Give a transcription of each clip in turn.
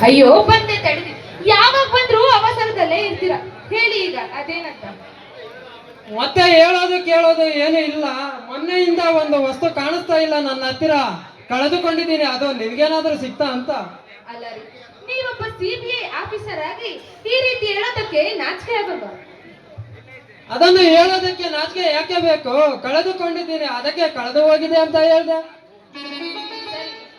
ಅಯ್ಯೋ ಬಂದೆ ತಡೆದಿ. ಯಾವಾಗ ಬಂದ್ರು ಅವಸರದಲ್ಲೇ ಇರ್ತೀರ. ಹೇಳಿ ಈಗ ಅದೇನಂತ? ಮತ್ತೆ ಹೇಳೋದು ಕೇಳೋದು ಏನು ಇಲ್ಲ. ಮೊನ್ನೆಯಿಂದ ಒಂದು ವಸ್ತು ಕಾಣಿಸ್ತಾ ಇಲ್ಲ ನನ್ನ ಹತ್ತಿರ. ಕಳೆದುಕೊಂಡಿದ್ದೀನಿ. ಅದು ನಿನ್ಗೇನಾದ್ರೂ ಸಿಗ್ತಾ ಅಂತ? ಅಲ್ಲ ರೀ, ನೀವೊಬ್ಬ CBI ಆಫೀಸರ್ ಆಗಿ ಈ ರೀತಿ ಹೇಳೋದಕ್ಕೆ ನಾಚಿಕೆ ಆಗಲ್ವಾ? ಅದನ್ನು ಹೇಳೋದಕ್ಕೆ ನಾಚಿಕೆ ಯಾಕೆ ಬೇಕು? ಕಳೆದುಕೊಂಡಿದ್ದೀನಿ, ಅದಕ್ಕೆ ಕಳೆದು ಹೋಗಿದೆ ಅಂತ ಹೇಳ್ದೆ.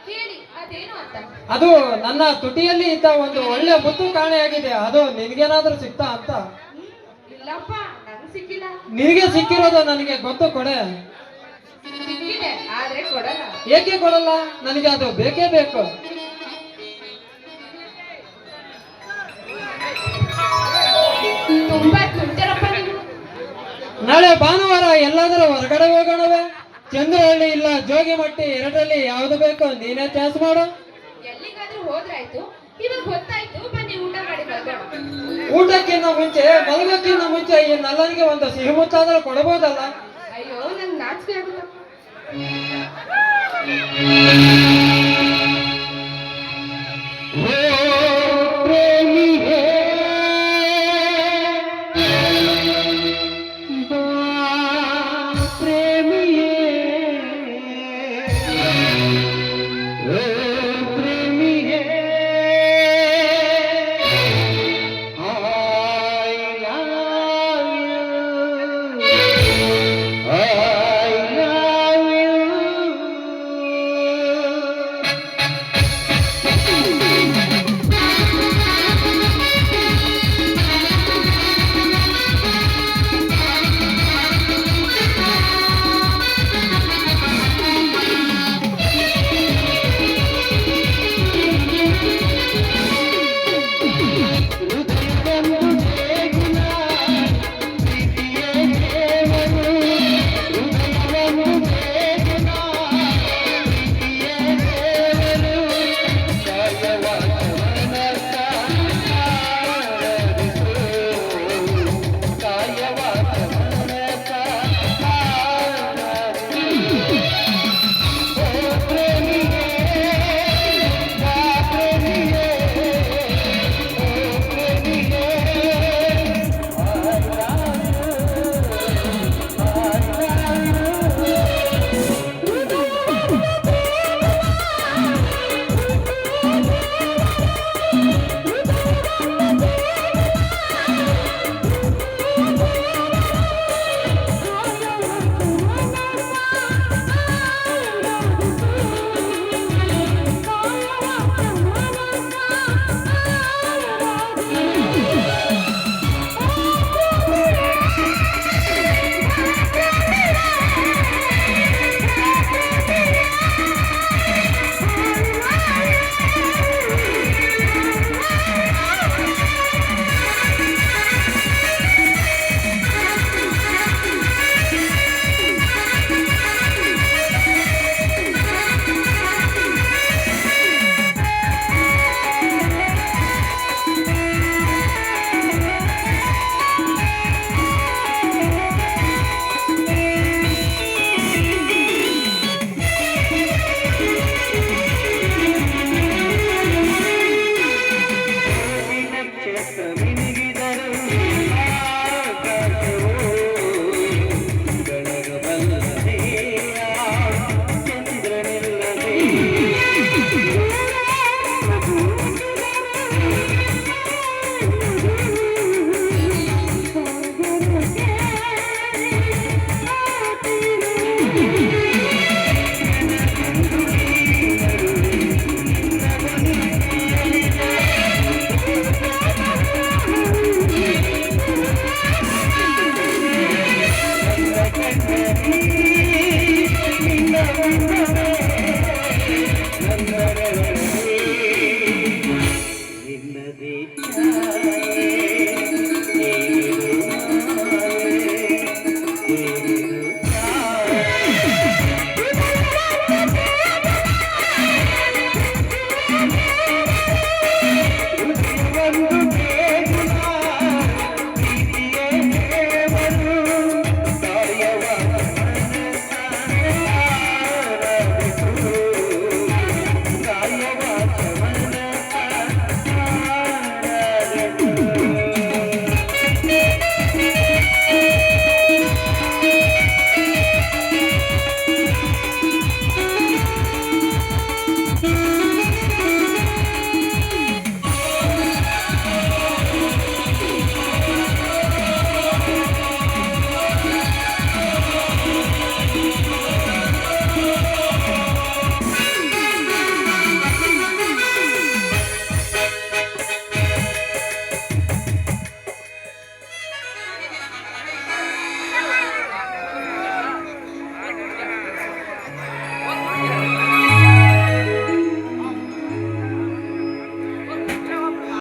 ಹೇಳಿ ಅದೇನು ಅಂತ? ಅದು ನನ್ನ ತುಟಿಯಲ್ಲಿ ಇದ್ದ ಒಂದು ಒಳ್ಳೆ ಮುತ್ತು ಕಾಣೆಯಾಗಿದೆ. ಅದು ನಿನ್ಗೇನಾದ್ರೂ ಸಿಗ್ತಾ ಅಂತ? ಇಲ್ಲಪ್ಪ, ನಂಗೆ ಸಿಕ್ಕಿಲ್ಲ. ನಿನಗೆ ಸಿಕ್ಕಿರೋದು ನನಗೆ ಗೊತ್ತು, ಕೊಡೆ. ಸಿಕ್ಕಿದೆ, ಆದ್ರೆ ಕೊಡಲ್ಲ. ಏಕೆ ಕೊಡಲ್ಲ? ನನಗೆ ಅದು ಬೇಕೇ ಬೇಕು. ತುಂಬಾ ತುಂಟರಪ್ಪ ನೀವು. ನಾಳೆ ಭಾನುವಾರ ಎಲ್ಲಾದರೂ ಹೊರಗಡೆ ಹೋಗೋಣವೇ? ಚಂದ್ರಹಳ್ಳಿ ಇಲ್ಲ ಜೋಗಿಮಟ್ಟಿ, ಎರಡರಲ್ಲಿ ಯಾವ್ದು ಬೇಕು ನೀನೇ ಚಾಯ್ಸ್ ಮಾಡು. ಎಲ್ಲಿಗಾದ್ರೂ ಹೋದ್ರಾಯ್ತು. ಇವಾಗ ಗೊತ್ತಾಯ್ತು, ಬನ್ನಿ ಊಟ ಮಾಡಿ ಬರೋಣ. ಊಟಕ್ಕಿಂತ ಮುಂಚೆ, ಮಲಗೋಕ್ಕಿಂತ ಮುಂಚೆ ಈ ನಲ್ಲನಿಗೆ ಒಂದು ಸಿಹಿ ಮುತ್ತಾದ್ರೂ ಕೊಡಬಹುದಲ್ಲ? ಅಯ್ಯೋ, ನಂಗೆ ನಾಚಿಕೆ ಆಗುತ್ತಪ್ಪ.